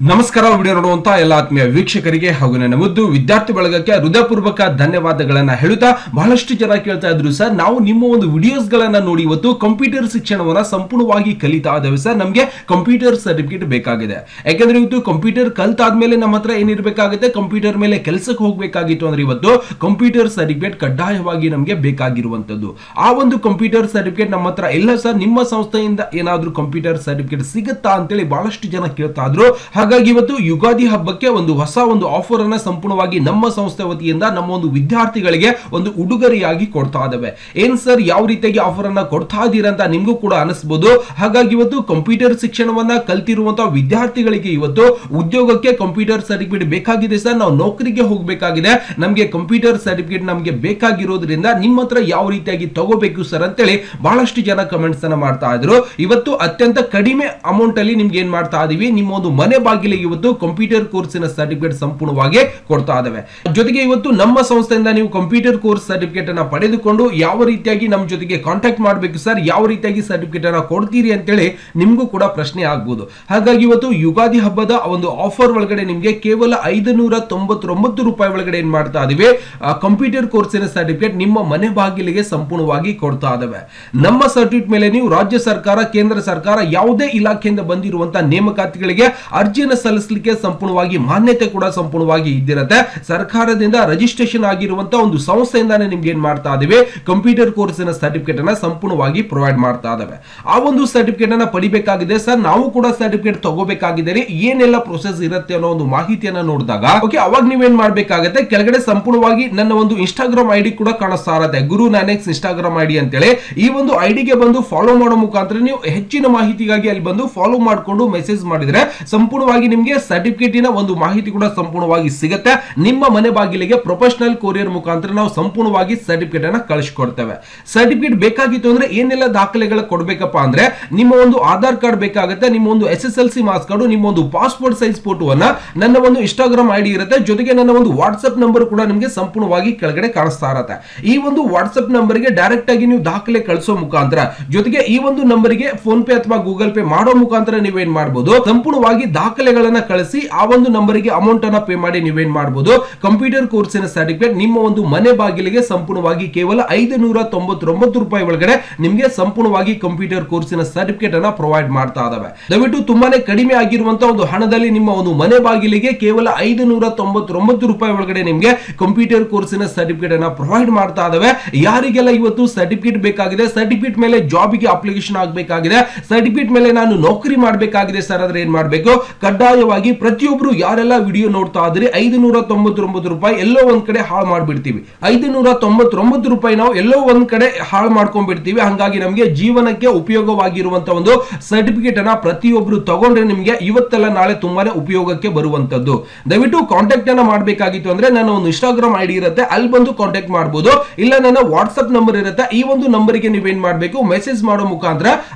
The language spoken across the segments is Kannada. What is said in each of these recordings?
ನಮಸ್ಕಾರ. ವಿಡಿಯೋ ನೋಡುವಂತ ಎಲ್ಲ ಆತ್ಮೀಯ ವೀಕ್ಷಕರಿಗೆ ಹಾಗೂ ನನ್ನ ಮುದ್ದು ವಿದ್ಯಾರ್ಥಿ ಬಳಗಕ್ಕೆ ಹೃದಯಪೂರ್ವಕ ಧನ್ಯವಾದಗಳನ್ನ ಹೇಳುತ್ತಾ, ಬಹಳಷ್ಟು ಜನ ಕೇಳ್ತಾ ಇದ್ರು, ಸರ್ ನಾವು ನಿಮ್ಮ ಒಂದು ವಿಡಿಯೋಸ್ ಗಳನ್ನ ನೋಡಿ ಇವತ್ತು ಕಂಪ್ಯೂಟರ್ ಶಿಕ್ಷಣವನ್ನ ಸಂಪೂರ್ಣವಾಗಿ ಕಲಿತಾ ಇದ್ದೇವೆ ಸರ್, ನಮಗೆ ಕಂಪ್ಯೂಟರ್ ಸರ್ಟಿಫಿಕೇಟ್ ಬೇಕಾಗಿದೆ. ಯಾಕಂದ್ರೆ ಇವತ್ತು ಕಂಪ್ಯೂಟರ್ ಕಲ್ತಾದ್ಮೇಲೆ ನಮ್ಮ ಹತ್ರ ಏನಿರಬೇಕಾಗುತ್ತೆ, ಕಂಪ್ಯೂಟರ್ ಮೇಲೆ ಕೆಲಸಕ್ಕೆ ಹೋಗಬೇಕಾಗಿತ್ತು ಅಂದ್ರೆ ಇವತ್ತು ಕಂಪ್ಯೂಟರ್ ಸರ್ಟಿಫಿಕೇಟ್ ಕಡ್ಡಾಯವಾಗಿ ನಮಗೆ ಬೇಕಾಗಿರುವಂತದ್ದು. ಆ ಒಂದು ಕಂಪ್ಯೂಟರ್ ಸರ್ಟಿಫಿಕೇಟ್ ನಮ್ಮ ಹತ್ರ ಇಲ್ಲ ಸರ್, ನಿಮ್ಮ ಸಂಸ್ಥೆಯಿಂದ ಏನಾದ್ರೂ ಕಂಪ್ಯೂಟರ್ ಸರ್ಟಿಫಿಕೇಟ್ ಸಿಗುತ್ತಾ ಅಂತೇಳಿ ಬಹಳಷ್ಟು ಜನ ಕೇಳ್ತಾ ಇದ್ರು. ಹಾಗಾಗಿ ಇವತ್ತು ಯುಗಾದಿ ಹಬ್ಬಕ್ಕೆ ಹೊಸ ಆಫರ್ ಅನ್ನ ಸಂಪೂರ್ಣವಾಗಿ ನಮ್ಮ ಸಂಸ್ಥೆ ವತಿಯಿಂದ ನಮ್ಮ ಒಂದು ವಿದ್ಯಾರ್ಥಿಗಳಿಗೆ ಒಂದು ಉಡುಗೊರೆಯಾಗಿ ಕೊಡ್ತಾ ಇದ್ದೇವೆ. ಏನ್ ಸರ್, ಯಾವ ರೀತಿಯಾಗಿ ಆಫರ್ ಅನ್ನ ಕೊಡ್ತಾ ಇದ್ದೀರಾ ಅಂತ ನಿಮಗೂ ಕೂಡ ಅನಿಸಬಹುದು. ಹಾಗಾಗಿ ಇವತ್ತು ಕಂಪ್ಯೂಟರ್ ಶಿಕ್ಷಣವನ್ನ ಕಲ್ತಿರುವಂತಹ ವಿದ್ಯಾರ್ಥಿಗಳಿಗೆ ಇವತ್ತು ಉದ್ಯೋಗಕ್ಕೆ ಕಂಪ್ಯೂಟರ್ ಸರ್ಟಿಫಿಕೇಟ್ ಬೇಕಾಗಿದೆ ಸರ್, ನಾವು ನೌಕರಿಗೆ ಹೋಗಬೇಕಾಗಿದೆ, ನಮಗೆ ಕಂಪ್ಯೂಟರ್ ಸರ್ಟಿಫಿಕೇಟ್ ನಮಗೆ ಬೇಕಾಗಿರೋದ್ರಿಂದ ನಿಮ್ಮ ಹತ್ರ ಯಾವ ರೀತಿಯಾಗಿ ತಗೋಬೇಕು ಸರ್ ಅಂತೇಳಿ ಬಹಳಷ್ಟು ಜನ ಕಮೆಂಟ್ಸ್ ಅನ್ನ ಮಾಡ್ತಾ ಇದ್ರು. ಇವತ್ತು ಅತ್ಯಂತ ಕಡಿಮೆ ಅಮೌಂಟ್ ಅಲ್ಲಿ ನಿಮ್ಗೆ ಏನ್ ಮಾಡ್ತಾ ಇದೀವಿ, ನಿಮ್ಮ ಒಂದು ಮನೆ ಬಾಗಿಲಿಗೆ ಇವತ್ತು ಕಂಪ್ಯೂಟರ್ ಕೋರ್ಸಿನ ಸರ್ಟಿಫಿಕೇಟ್ ಸಂಪೂರ್ಣವಾಗಿ ಕೊಡ್ತಾ ಇದ್ದೇವೆ. ಜೊತೆಗೆ ಇವತ್ತು ನಮ್ಮ ಸಂಸ್ಥೆಯಿಂದ ನೀವು ಕಂಪ್ಯೂಟರ್ ಕೋರ್ಸ್ ಸರ್ಟಿಫಿಕೇಟ್ ಅನ್ನ ಪಡೆದುಕೊಂಡು ಯಾವ ರೀತಿಯಾಗಿ ನಮ್ಮ ಜೊತೆಗೆ ಕಾಂಟ್ಯಾಕ್ಟ್ ಮಾಡಬೇಕು ಸರ್, ಯಾವ ರೀತಿಯಾಗಿ ಸರ್ಟಿಫಿಕೇಟ್ ಅನ್ನ ಕೊಡ್ತೀರಿ ಅಂತೇಳಿ ನಿಮಗೂ ಕೂಡ ಪ್ರಶ್ನೆ ಆಗ್ಬಹುದು. ಹಾಗಾಗಿ ಇವತ್ತು ಯುಗಾದಿ ಹಬ್ಬದ ಒಂದು ಆಫರ್ ಒಳಗಡೆ ನಿಮಗೆ ಕೇವಲ 599 ರೂಪಾಯಿ ಒಳಗಡೆ ಏನ್ ಮಾಡ್ತಾ ಇದೀವಿ, ಕಂಪ್ಯೂಟರ್ ಕೋರ್ಸಿನ ಸರ್ಟಿಫಿಕೇಟ್ ನಿಮ್ಮ ಮನೆ ಬಾಗಿಲಿಗೆ ಸಂಪೂರ್ಣವಾಗಿ ಕೊಡ್ತಾ ಇದ್ದೇವೆ. ನಮ್ಮ ಸರ್ಟಿಫಿಕೇಟ್ ಮೇಲೆ ನೀವು ರಾಜ್ಯ ಸರ್ಕಾರ, ಕೇಂದ್ರ ಸರ್ಕಾರ ಯಾವುದೇ ಇಲಾಖೆಯಿಂದ ಬಂದಿರುವಂತಹ ನೇಮಕಾತಿಗಳಿಗೆ ಅರ್ಜಿಯನ್ನು ಸಲ್ಲಿಸಲಿಕ್ಕೆ ಸಂಪೂರ್ಣವಾಗಿ ಮಾನ್ಯತೆ ಕೂಡ ಸಂಪೂರ್ಣವಾಗಿ ಇದ್ದಿರುತ್ತೆ. ಸರ್ಕಾರದಿಂದ ರಿಜಿಸ್ಟ್ರೇಷನ್ ಆಗಿರುವಂತಹ ಒಂದು ಸಂಸ್ಥೆಯಿಂದಾನೇ ನಿಮ್ಗೆ ಏನ್ ಮಾಡ್ತಾ ಇದೀವಿ, ಕಂಪ್ಯೂಟರ್ ಕೋರ್ಸಿನ ಸರ್ಟಿಫಿಕೇಟ್ ಅನ್ನ ಸಂಪೂರ್ಣವಾಗಿ ಪ್ರೊವೈಡ್ ಮಾಡ್ತಾ ಇದ್ದೇವೆ. ಆ ಒಂದು ಸರ್ಟಿಫಿಕೇಟ್ ಅನ್ನ ಪಡಿಬೇಕಾಗಿದೆ ಸರ್, ನಾವು ಕೂಡ ಸರ್ಟಿಫಿಕೇಟ್ ತಗೋಬೇಕಾಗಿದೆ, ಏನೆಲ್ಲ ಪ್ರೊಸೆಸ್ ಇರುತ್ತೆ ಅನ್ನೋ ಒಂದು ಮಾಹಿತಿಯನ್ನ ನೋಡಿದಾಗ ಓಕೆ, ಅವಾಗ ನೀವೇನ್ ಮಾಡ್ಬೇಕಾಗುತ್ತೆ, ಕೆಳಗಡೆ ಸಂಪೂರ್ಣವಾಗಿ ನನ್ನ ಒಂದು ಇನ್ಸ್ಟಾಗ್ರಾಮ್ ಐಡಿ ಕೂಡ ಕಾಣಿಸ್ತಾ ಇರುತ್ತೆ, ಗುರು ನಾನೆಕ್ಸ್ ಇನ್ಸ್ಟಾಗ್ರಾಮ್ ಐಡಿ ಅಂತೇಳಿ. ಈ ಒಂದು ಐಡಿಗೆ ಬಂದು ಫಾಲೋ ಮಾಡೋ ಮುಖಾಂತರ ನೀವು ಹೆಚ್ಚಿನ ಮಾಹಿತಿಗಾಗಿ ಅಲ್ಲಿ ಬಂದು ಫಾಲೋ ಮಾಡಿಕೊಂಡು ಮೆಸೇಜ್ ಮಾಡಿದ್ರೆ ಸಂಪೂರ್ಣವಾಗಿ ನಿಮಗೆ ಸರ್ಟಿಫಿಕೇಟಿನ ಒಂದು ಮಾಹಿತಿ ಕೂಡ ಸಂಪೂರ್ಣವಾಗಿ ಸಿಗುತ್ತೆ. ನಿಮ್ಮ ಮನೆ ಬಾಗಿಲಿಗೆ ಪ್ರೊಫೆಷನಲ್ ಕೊರಿಯರ್ ಮುಖಾಂತರ ನಾವು ಸಂಪೂರ್ಣವಾಗಿ ಸರ್ಟಿಫಿಕೇಟ್ ಅನ್ನ ಕಳಿಸಿಕೊಡ್ತೇವೆ. ಸರ್ಟಿಫಿಕೇಟ್ ಬೇಕಾಗಿತ್ತು ಅಂದ್ರೆ ಏನೆಲ್ಲ ದಾಖಲೆಗಳು ಕೊಡಬೇಕಪ್ಪ ಅಂದ್ರೆ, ನಿಮ್ಮ ಒಂದು ಆಧಾರ್ ಕಾರ್ಡ್ ಬೇಕಾಗುತ್ತೆ, ನಿಮ್ಮ ಒಂದು SSLC ಮಾರ್ಕ್ಸ್ ಕಾರ್ಡ್, ನಿಮ್ಮ ಒಂದು ಪಾಸ್ಪೋರ್ಟ್ ಸೈಜ್ ಫೋಟೋವನ್ನ, ನನ್ನ ಒಂದು ಇನ್ಸ್ಟಾಗ್ರಾಮ್ ಐಡಿ ಇರುತ್ತೆ, ಜೊತೆಗೆ ನನ್ನ ಒಂದು ವಾಟ್ಸ್ಆಪ್ ನಂಬರ್ ಕೂಡ ನಿಮಗೆ ಸಂಪೂರ್ಣವಾಗಿ ಕೆಳಗಡೆ ಕಾಣಿಸ್ತಾ ಇರುತ್ತೆ. ಈ ಒಂದು ವಾಟ್ಸ್ಆಪ್ ನಂಬರ್ಗೆ ಡೈರೆಕ್ಟ್ ಆಗಿ ನೀವು ದಾಖಲೆ ಕಳಿಸೋ ಮುಖಾಂತರ, ಜೊತೆಗೆ ಈ ಒಂದು ನಂಬರ್ಗೆ ಫೋನ್ ಪೇ ಅಥವಾ ಗೂಗಲ್ ಪೇ ಮಾಡೋ ಮುಖಾಂತರ ನೀವೇನ್ ಮಾಡಬಹುದು, ಸಂಪೂರ್ಣವಾಗಿ ದಾಖಲೆಗಳನ್ನ ಕಳಿಸಿ ಆ ಒಂದು ನಂಬರ್ಗೆ ಅಮೌಂಟ್ ಅನ್ನ ಪೇ ಮಾಡಿ ನೀವೇನ್ ಮಾಡಬಹುದು, ಕಂಪ್ಯೂಟರ್ ಕೋರ್ಸಿನ ಸರ್ಟಿಫಿಕೇಟ್ ನಿಮ್ಮ ಒಂದು ಮನೆ ಬಾಗಿಲಿಗೆ ಸಂಪೂರ್ಣವಾಗಿ ಕೇವಲ 599 ರೂಪಾಯಿ ಒಳಗಡೆ ನಿಮಗೆ ಸಂಪೂರ್ಣವಾಗಿ ಕಂಪ್ಯೂಟರ್ ಕೋರ್ಸಿನ ಸರ್ಟಿಫಿಕೇಟ್ ಅನ್ನ ಪ್ರೊವೈಡ್ ಮಾಡ್ತಾ ಇದ್ದಾವೆ. ದಯವಿಟ್ಟು ತುಂಬಾನೇ ಕಡಿಮೆ ಆಗಿರುವಂತಹ ಒಂದು ಹಣದಲ್ಲಿ ನಿಮ್ಮ ಒಂದು ಮನೆ ಬಾಗಿಲಿಗೆ ಕೇವಲ 599 ರೂಪಾಯಿ ಒಳಗಡೆ ನಿಮಗೆ ಕಂಪ್ಯೂಟರ್ ಕೋರ್ಸಿನ ಸರ್ಟಿಫಿಕೇಟ್ ಅನ್ನ ಪ್ರೊವೈಡ್ ಮಾಡ್ತಾ ಇದ್ದಾವೆ. ಯಾರಿಗೆಲ್ಲ ಇವತ್ತು ಸರ್ಟಿಫಿಕೇಟ್ ಬೇಕಾಗಿದೆ, ಸರ್ಟಿಫಿಕೇಟ್ ಮೇಲೆ ಜಾಬ್ಗೆ ಅಪ್ಲಿಕೇಶನ್ ಆಗಬೇಕಾಗಿದೆ, ಸರ್ಟಿಫಿಕೇಟ್ ಮೇಲೆ ನಾನು ನೌಕರಿ ಮಾಡಬೇಕಾಗಿದೆ ಸರ್ ಆದ್ರೆ ಏನ್ ಮಾಡಬೇಕು, ಕಡ್ಡಾಯವಾಗಿ ಪ್ರತಿಯೊಬ್ರು ಯಾರೆಲ್ಲ ವಿಡಿಯೋ ನೋಡ್ತಾ ಇದ್ರಿ 599 ರೂಪಾಯಿ ಎಲ್ಲೋ ಒಂದ್ ಕಡೆ ಹಾಳು ಮಾಡ್ಬಿಡ್ತೀವಿ. 599 ರೂಪಾಯಿ ನಾವು ಎಲ್ಲೋ ಒಂದ್ ಕಡೆ ಹಾಳು ಮಾಡ್ಕೊಂಡ್ಬಿಡ್ತೀವಿ. ಹಂಗಾಗಿ ನಮಗೆ ಜೀವನಕ್ಕೆ ಉಪಯೋಗವಾಗಿರುವಂತಹ ಒಂದು ಸರ್ಟಿಫಿಕೇಟ್ ಅನ್ನ ಪ್ರತಿಯೊಬ್ರು ತಗೊಂಡ್ರೆ ನಿಮಗೆ ಇವತ್ತೆಲ್ಲ ನಾಳೆ ತುಂಬಾನೇ ಉಪಯೋಗಕ್ಕೆ ಬರುವಂತದ್ದು. ದಯವಿಟ್ಟು ಕಾಂಟ್ಯಾಕ್ಟ್ ಅನ್ನ ಮಾಡಬೇಕಾಗಿತ್ತು ಅಂದ್ರೆ ನನ್ನ ಒಂದು ಇನ್ಸ್ಟಾಗ್ರಾಮ್ ಐಡಿ ಇರುತ್ತೆ, ಅಲ್ಲಿ ಬಂದು ಕಾಂಟ್ಯಾಕ್ಟ್ ಮಾಡಬಹುದು, ಇಲ್ಲ ನನ್ನ ವಾಟ್ಸ್ಆಪ್ ನಂಬರ್ ಇರುತ್ತೆ, ಈ ಒಂದು ನಂಬರ್ಗೆ ನೀವೇನ್ ಮಾಡಬೇಕು, ಮೆಸೇಜ್ ಮಾಡೋ ಮುಖಾಂತರ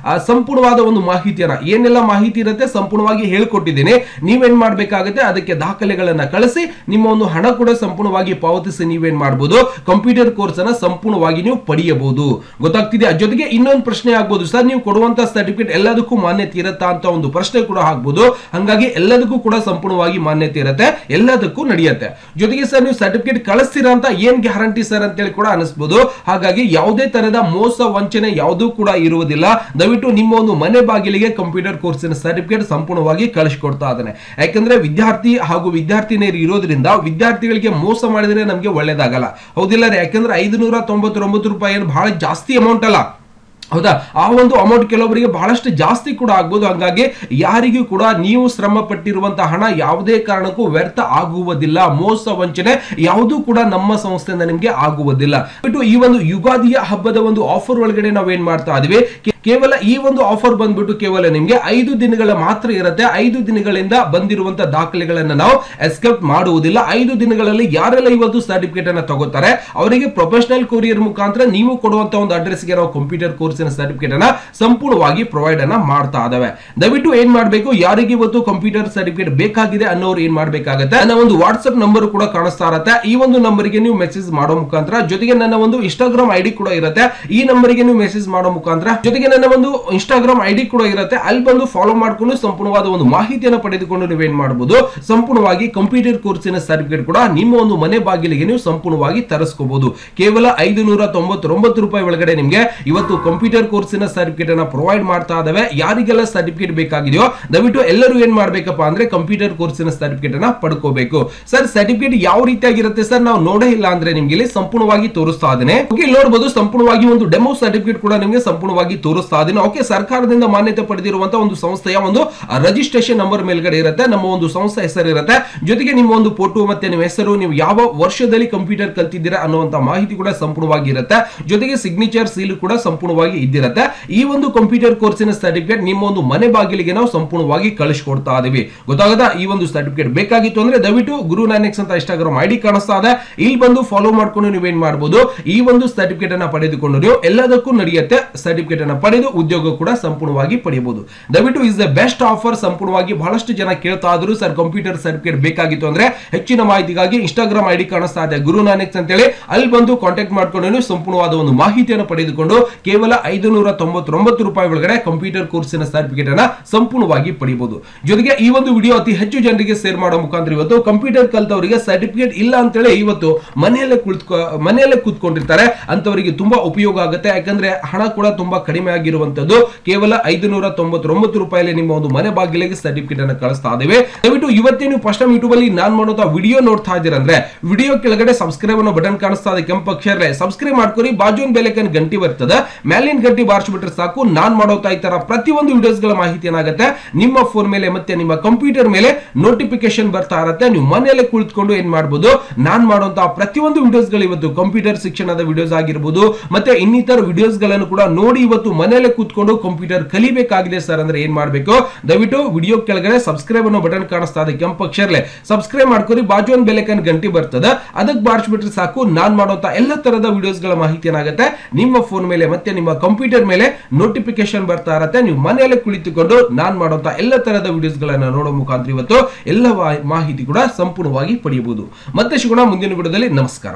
ಸಂಪೂರ್ಣವಾದ ಒಂದು ಮಾಹಿತಿಯನ್ನ, ಏನೆಲ್ಲ ಮಾಹಿತಿ ಇರುತ್ತೆ ಸಂಪೂರ್ಣವಾಗಿ ಹೇಳ್ಕೊಟ್ಟಿದ್ದೀನಿ, ನೀವೇನ್ ಮಾಡ್ಬೇಕಾಗುತ್ತೆ ಅದಕ್ಕೆ ದಾಖಲೆಗಳನ್ನ ಕಳಿಸಿ ನಿಮ್ಮ ಒಂದು ಹಣ ಕೂಡ ಸಂಪೂರ್ಣವಾಗಿ ಪಾವತಿಸಿ ನೀವೇನ್ ಮಾಡಬಹುದು, ಕಂಪ್ಯೂಟರ್ ಕೋರ್ಸ್ ಅನ್ನ ಸಂಪೂರ್ಣವಾಗಿ ನೀವು ಪಡೆಯಬಹುದು. ಗೊತ್ತಾಗ್ತಿದೆ? ಜೊತೆಗೆ ಇನ್ನೊಂದು ಪ್ರಶ್ನೆ ಆಗ್ಬಹುದು, ಸರ್ ನೀವು ಕೊಡುವಂತ ಸರ್ಟಿಫಿಕೇಟ್ ಎಲ್ಲದಕ್ಕೂ ಮಾನ್ಯತೆ ಇರುತ್ತಾ ಅಂತ ಒಂದು ಪ್ರಶ್ನೆ ಕೂಡ ಆಗ್ಬಹುದು. ಹಂಗಾಗಿ ಎಲ್ಲದಕ್ಕೂ ಕೂಡ ಸಂಪೂರ್ಣವಾಗಿ ಮಾನ್ಯತೆ ಇರುತ್ತೆ, ಎಲ್ಲದಕ್ಕೂ ನಡೆಯುತ್ತೆ. ಜೊತೆಗೆ ಸರ್ ನೀವು ಸರ್ಟಿಫಿಕೇಟ್ ಕಳಿಸ್ತೀರಾ ಅಂತ ಏನ್ ಗ್ಯಾರಂಟಿ ಸರ್ ಅಂತೇಳಿ ಕೂಡ ಅನಿಸಬಹುದು. ಹಾಗಾಗಿ ಯಾವುದೇ ತರಹದ ಮೋಸ ವಂಚನೆ ಯಾವುದೂ ಕೂಡ ಇರುವುದಿಲ್ಲ. ದಯವಿಟ್ಟು ನಿಮ್ಮ ಒಂದು ಮನೆ ಬಾಗಿಲಿಗೆ ಕಂಪ್ಯೂಟರ್ ಕೋರ್ಸಿನ ಸರ್ಟಿಫಿಕೇಟ್ ಸಂಪೂರ್ಣವಾಗಿ ಕಳಿಸಿಕೊಡ್ತಾ ಇದ್ದಾನೆ. ಯಾಕಂದ್ರೆ ವಿದ್ಯಾರ್ಥಿ ಹಾಗೂ ವಿದ್ಯಾರ್ಥಿನಿಯರು ಇರೋದ್ರಿಂದ ವಿದ್ಯಾರ್ಥಿಗಳಿಗೆ ಮೋಸ ಮಾಡಿದ್ರೆ ನಮಗೆ ಒಳ್ಳೇದಾಗಲ್ಲ, ಹೌದಿಲ್ಲ? ಯಾಕಂದ್ರೆ 599 ರೂಪಾಯಿ ಏನು ಬಹಳ ಜಾಸ್ತಿ ಅಮೌಂಟ್ ಅಲ್ಲ, ಹೌದಾ? ಆ ಒಂದು ಅಮೌಂಟ್ ಕೆಲವರಿಗೆ ಬಹಳಷ್ಟು ಜಾಸ್ತಿ ಕೂಡ ಆಗ್ಬೋದು. ಹಂಗಾಗಿ ಯಾರಿಗೂ ಕೂಡ ನೀವು ಶ್ರಮ ಪಟ್ಟಿರುವಂತಹ ಹಣ ಯಾವುದೇ ಕಾರಣಕ್ಕೂ ವ್ಯರ್ಥ ಆಗುವುದಿಲ್ಲ. ಮೋಸ ವಂಚನೆ ಯಾವುದೂ ಕೂಡ ನಮ್ಮ ಸಂಸ್ಥೆಯಿಂದ ನಿಮಗೆ ಆಗುವುದಿಲ್ಲ. ಈ ಒಂದು ಯುಗಾದಿಯ ಹಬ್ಬದ ಒಂದು ಆಫರ್ ಒಳಗಡೆ ನಾವೇನ್ ಮಾಡ್ತಾ ಇದೀವಿ, ಕೇವಲ ಈ ಒಂದು ಆಫರ್ ಬಂದ್ಬಿಟ್ಟು ಕೇವಲ ನಿಮಗೆ 5 ದಿನಗಳ ಮಾತ್ರ ಇರುತ್ತೆ. 5 ದಿನಗಳಿಂದ ಬಂದಿರುವಂತಹ ದಾಖಲೆಗಳನ್ನ ನಾವು ಎಸ್ಕೇಪ್ ಮಾಡುವುದಿಲ್ಲ. 5 ದಿನಗಳಲ್ಲಿ ಯಾರೆಲ್ಲ ಇವತ್ತು ಸರ್ಟಿಫಿಕೇಟ್ ಅನ್ನ ತಗೋತಾರೆ ಅವರಿಗೆ ಪ್ರೊಫೆಷನಲ್ ಕೊರಿಯರ್ ಮುಖಾಂತರ ನೀವು ಕೊಡುವಂತ ಒಂದು ಅಡ್ರೆಸ್ಗೆ ನಾವು ಕಂಪ್ಯೂಟರ್ ಕೋರ್ಸಿನ ಸರ್ಟಿಫಿಕೇಟ್ ಅನ್ನ ಸಂಪೂರ್ಣವಾಗಿ ಪ್ರೊವೈಡ್ ಅನ್ನ ಮಾಡ್ತಾ ಇದ್ದಾವೆ. ದಯವಿಟ್ಟು ಏನ್ ಮಾಡಬೇಕು, ಯಾರಿಗೆ ಇವತ್ತು ಕಂಪ್ಯೂಟರ್ ಸರ್ಟಿಫಿಕೇಟ್ ಬೇಕಾಗಿದೆ ಅನ್ನೋರು ಏನ್ ಮಾಡಬೇಕಾಗುತ್ತೆ, ನನ್ನ ಒಂದು ವಾಟ್ಸ್ಆಪ್ ನಂಬರ್ ಕೂಡ ಕಾಣಿಸ್ತಾ ಇರುತ್ತೆ, ಈ ಒಂದು ನಂಬರ್ಗೆ ನೀವು ಮೆಸೇಜ್ ಮಾಡೋ ಮುಖಾಂತರ, ಜೊತೆಗೆ ನನ್ನ ಒಂದು ಇನ್ಸ್ಟಾಗ್ರಾಮ್ ಐಡಿ ಕೂಡ ಇರುತ್ತೆ, ಈ ನಂಬರ್ಗೆ ನೀವು ಮೆಸೇಜ್ ಮಾಡೋ ಮುಖಾಂತರ, ಜೊತೆಗೆ ನನ್ನ ಒಂದು ಇನ್ಸ್ಟಾಗ್ರಾಮ್ ಐಡಿ ಕೂಡ ಇರುತ್ತೆ, ಅಲ್ಲಿ ಬಂದು ಫಾಲೋ ಮಾಡ್ಕೊಂಡು ಸಂಪೂರ್ಣವಾದ ಒಂದು ಮಾಹಿತಿಯನ್ನು ಪಡೆದುಕೊಂಡು ನೀವೇನ್ ಮಾಡಬಹುದು, ಸಂಪೂರ್ಣವಾಗಿ ಕಂಪ್ಯೂಟರ್ ಕೋರ್ಸಿನ ಸರ್ಟಿಫಿಕೇಟ್ ಕೂಡ ನಿಮ್ಮ ಒಂದು ಮನೆ ಬಾಗಿಲಿಗೆ ನೀವು ಸಂಪೂರ್ಣವಾಗಿ ತರಿಸ್ಕೋಬಹುದು. ಕೇವಲ 599 ರೂಪಾಯಿ ಒಳಗಡೆ ನಿಮಗೆ ಇವತ್ತು ಕಂಪ್ಯೂಟರ್ ಕೋರ್ಸಿನ ಸರ್ಟಿಫಿಕೇಟ್ ಅನ್ನ ಪ್ರೊವೈಡ್ ಮಾಡ್ತಾ ಇದಾವೆ. ಯಾರಿಗೆಲ್ಲ ಸರ್ಟಿಫಿಕೇಟ್ ಬೇಕಾಗಿದೆಯೋ ದಯವಿಟ್ಟು ಎಲ್ಲರೂ ಏನ್ ಮಾಡ್ಬೇಕಪ್ಪ ಅಂದ್ರೆ ಕಂಪ್ಯೂಟರ್ ಕೋರ್ಸಿನ ಸರ್ಟಿಫಿಕೇಟ್ ಅನ್ನ ಪಡ್ಕೋಬೇಕು. ಸರ್ ಸರ್ಟಿಫಿಕೇಟ್ ಯಾವ ರೀತಿಯಾಗಿರುತ್ತೆ ಸರ್, ನಾವು ನೋಡೇ ಇಲ್ಲ ಅಂದ್ರೆ ನಿಮ್ಗೆ ಇಲ್ಲಿ ಸಂಪೂರ್ಣವಾಗಿ ತೋರಿಸ್ತಾ ಇದ್ದೇನೆ. ಓಕೆ, ನೋಡಬಹುದು ಸಂಪೂರ್ಣವಾಗಿ ಒಂದು ಡೆಮೋ ಸರ್ಟಿಫಿಕೇಟ್ ಕೂಡ ನಿಮಗೆ ಸಂಪೂರ್ಣವಾಗಿ ತೋರಿಸ್ತಾ ಇದ್ದೇನೆ. ಓಕೆ, ಸರ್ಕಾರದಿಂದ ಮಾನ್ಯತೆ ಪಡೆದಿರುವಂತಹ ಒಂದು ಸಂಸ್ಥೆಯ ಒಂದು ರಿಜಿಸ್ಟ್ರೇಷನ್ ನಂಬರ್ ಮೇಲ್ಗಡೆ ಇರುತ್ತೆ, ನಮ್ಮ ಒಂದು ಸಂಸ್ಥೆ ಹೆಸರು ಇರುತ್ತೆ, ಜೊತೆಗೆ ನಿಮ್ಮ ಒಂದು ಫೋಟೋ ಮತ್ತೆ ನಿಮ್ಮ ಹೆಸರು, ನೀವು ಯಾವ ವರ್ಷದಲ್ಲಿ ಕಂಪ್ಯೂಟರ್ ಕಲ್ತಿದ್ದೀರಾ ಅನ್ನುವಂತ ಮಾಹಿತಿ ಕೂಡ ಸಂಪೂರ್ಣವಾಗಿ ಇರುತ್ತೆ, ಜೊತೆಗೆ ಸಿಗ್ನೇಚರ್ ಸೀಲ್ ಕೂಡ ಸಂಪೂರ್ಣವಾಗಿ ಇದ್ದಿರುತ್ತೆ. ಈ ಒಂದು ಕಂಪ್ಯೂಟರ್ ಕೋರ್ಸಿನ ಸರ್ಟಿಫಿಕೇಟ್ ನಿಮ್ಮ ಒಂದು ಮನೆ ಬಾಗಿಲಿಗೆ ನಾವು ಸಂಪೂರ್ಣವಾಗಿ ಕಳಿಸ್ಕೊಡ್ತಾ ಇದೀವಿ. ಗೊತ್ತಾಗದ ಈ ಒಂದು ಸರ್ಟಿಫಿಕೇಟ್ ಬೇಕಾಗಿತ್ತು ಅಂದ್ರೆ ದಯವಿಟ್ಟು ಗುರು 9x ಅಂತ ಇನ್ಸ್ಟಾಗ್ರಾಮ್ ಐಡಿ ಕಾಣಿಸ್ತಾ ಇದೆ, ಇಲ್ಲಿ ಬಂದು ಫಾಲೋ ಮಾಡ್ಕೊಂಡು ನೀವೇನ್ ಮಾಡಬಹುದು, ಈ ಒಂದು ಸರ್ಟಿಫಿಕೇಟ್ ಅನ್ನ ಪಡೆದುಕೊಂಡು ನೀವು ಎಲ್ಲದಕ್ಕೂ ನಡೆಯುತ್ತೆ, ಸರ್ಟಿಫಿಕೇಟ್ ಅನ್ನ ಪಡೆದು ಉದ್ಯೋಗ ಕೂಡ ಸಂಪೂರ್ಣವಾಗಿ ಪಡೆಯಬಹುದು. ದಯವಿಟ್ಟು ಇಸ್ ದ ಬೆಸ್ಟ್ ಆಫರ್. ಸಂಪೂರ್ಣವಾಗಿ ಬಹಳಷ್ಟು ಜನ ಕೇಳ್ತಾ ಇದ್ರು ಸರ್ ಕಂಪ್ಯೂಟರ್ ಸರ್ಟಿಫಿಕೇಟ್ ಬೇಕಾಗಿತ್ತು ಅಂದ್ರೆ. ಹೆಚ್ಚಿನ ಮಾಹಿತಿಗಾಗಿ ಇನ್ಸ್ಟಾಗ್ರಾಮ್ ಐಡಿ ಕಾಣಿಸ್ತಾ ಇದೆ ಗುರು 9x ಅಂತೇಳಿ, ಅಲ್ಲಿ ಬಂದು ಕಾಂಟ್ಯಾಕ್ಟ್ ಮಾಡ್ಕೊಂಡು ಸಂಪೂರ್ಣವಾದ ಒಂದು ಮಾಹಿತಿಯನ್ನು ಪಡೆದುಕೊಂಡು ಕೇವಲ 599 ರೂಪಾಯಿ ಒಳಗಡೆ ಕಂಪ್ಯೂಟರ್ ಕೋರ್ಸಿನ ಸರ್ಟಿಫಿಕೇಟ್ ಅನ್ನ ಸಂಪೂರ್ಣವಾಗಿ ಪಡೆಯಬಹುದು. ಜೊತೆಗೆ ಈ ಒಂದು ವಿಡಿಯೋ ಅತಿ ಹೆಚ್ಚು ಜನರಿಗೆ ಶೇರ್ ಮಾಡೋ ಮುಖಾಂತರ ಇವತ್ತು ಕಂಪ್ಯೂಟರ್ ಕಲ್ತವರಿಗೆ ಸರ್ಟಿಫಿಕೇಟ್ ಇಲ್ಲ ಅಂತೇಳಿ ಇವತ್ತು ಮನೆಯಲ್ಲೇ ಕೂತ್ಕೊಂಡಿರ್ತಾರೆ ಅಂತವರಿಗೆ ತುಂಬಾ ಉಪಯೋಗ ಆಗುತ್ತೆ. ಯಾಕಂದ್ರೆ ಹಣ ಕೂಡ ತುಂಬಾ ಕಡಿಮೆ ಆಗಿರುವಂತದ್ದು, ಕೇವಲ 599 ರೂಪಾಯಿಲಿ ನಿಮ್ಮ ಒಂದು ಮನೆ ಬಾಗಿಲಿಗೆ ಸರ್ಟಿಫಿಕೇಟ್ ಅನ್ನು ಕಳಿಸ್ತಾ ಇದ್ದೇವೆ. ದಯವಿಟ್ಟು ಇವತ್ತೇ ನೀವು ಫಸ್ಟ್ ಟೈಮ್ ಯೂಟ್ಯೂಬ್ ಅಲ್ಲಿ ನಾನು ಮಾಡುವಂತ ವಿಡಿಯೋ ನೋಡ್ತಾ ಇದ್ದೀರಾ ಅಂದ್ರೆ ವಿಡಿಯೋ ಕೆಳಗಡೆ ಸಬ್ಸ್ಕ್ರೈಬ್ ಅನ್ನೋ ಬಟನ್ ಕಾಣಿಸ್ತಾ ಇದೆ ಕೆಂಪು ಅಕ್ಷರ, ಸಬ್ಸ್ಕ್ರೈಬ್ ಮಾಡ್ಕೊರಿ, ಬಾಜು ಒಂದು ಬೆಲ್ ಐಕಾನ್ ಗಂಟೆ ಬರ್ತದೆ, ಮೇಲಿನ ಗಂಟೆ ಬಾರಿಸ್ಬಿಟ್ರೆ ಸಾಕು. ನಾನು ಮಾಡೋತಾ ಈ ತರ ಪ್ರತಿಯೊಂದು ವಿಡಿಯೋಸ್ ಗಳ ಮಾಹಿತಿ ಏನಾಗುತ್ತೆ ನಿಮ್ಮ ಫೋನ್ ಮೇಲೆ ಮತ್ತೆ ನಿಮ್ಮ ಕಂಪ್ಯೂಟರ್ ಮೇಲೆ ನೋಟಿಫಿಕೇಶನ್ ಬರ್ತಾ ಇರುತ್ತೆ. ನೀವು ಮನೆಯಲ್ಲೇ ಕುಳಿತುಕೊಂಡು ಏನ್ ಮಾಡಬಹುದು, ನಾನು ಮಾಡುವಂತಹ ಪ್ರತಿಯೊಂದು ವಿಡಿಯೋಸ್ ಗಳು ಇವತ್ತು ಕಂಪ್ಯೂಟರ್ ಶಿಕ್ಷಣದ ವಿಡಿಯೋಸ್ ಆಗಿರಬಹುದು ಮತ್ತೆ ಇನ್ನಿತರ ವಿಡಿಯೋಸ್ ಗಳನ್ನು ಕೂಡ ನೋಡಿ ಇವತ್ತು ಮನೆಯಲ್ಲೇ ಕೂತ್ಕೊಂಡು ಕಂಪ್ಯೂಟರ್ ಕಲಿಬೇಕಾಗಿದೆ ಸರ್ ಅಂದ್ರೆ ಏನ್ ಮಾಡಬೇಕು, ದಯವಿಟ್ಟು ವಿಡಿಯೋ ಕೆಳಗಡೆ ಸಬ್ಸ್ಕ್ರೈಬ್ ಅನ್ನೋ ಬಟನ್ ಕಾಣಿಸ್ತಾ ಇದೆ ಕೆಂಪು ಅಕ್ಷರಲೆ, ಸಬ್ಸ್ಕ್ರೈಬ್ ಮಾಡ್ಕೊರಿ, ಬಾಜು ಒಂದು ಬೆಲ್ ಐಕಾನ್ ಗಂಟೆ ಬರ್ತದೆ, ಅದಕ್ಕೆ ಬಾರಿಸ್ಬಿಟ್ರೆ ಸಾಕು. ನಾನು ಮಾಡುವಂತ ಎಲ್ಲ ತರದ ವಿಡಿಯೋಸ್ ಗಳ ಮಾಹಿತಿ ಏನಾಗುತ್ತೆ ನಿಮ್ಮ ಫೋನ್ ಮೇಲೆ ಮತ್ತೆ ನಿಮ್ಮ ಕಂಪ್ಯೂಟರ್ ಮೇಲೆ ನೋಟಿಫಿಕೇಶನ್ ಬರ್ತಾ ಇರುತ್ತೆ. ನೀವು ಮನೆಯಲ್ಲೇ ಕುಳಿತುಕೊಂಡು ನಾನು ಮಾಡುವಂತ ಎಲ್ಲ ತರದ ವಿಡಿಯೋಸ್ ಗಳನ್ನ ನೋಡೋ ಮುಖಾಂತರ ಇವತ್ತು ಎಲ್ಲ ಮಾಹಿತಿ ಕೂಡ ಸಂಪೂರ್ಣವಾಗಿ ಪಡೆಯಬಹುದು. ಮತ್ತೆ ಸಿಗೋಣ ಮುಂದಿನ ವಿಡಿಯೋದಲ್ಲಿ. ನಮಸ್ಕಾರ.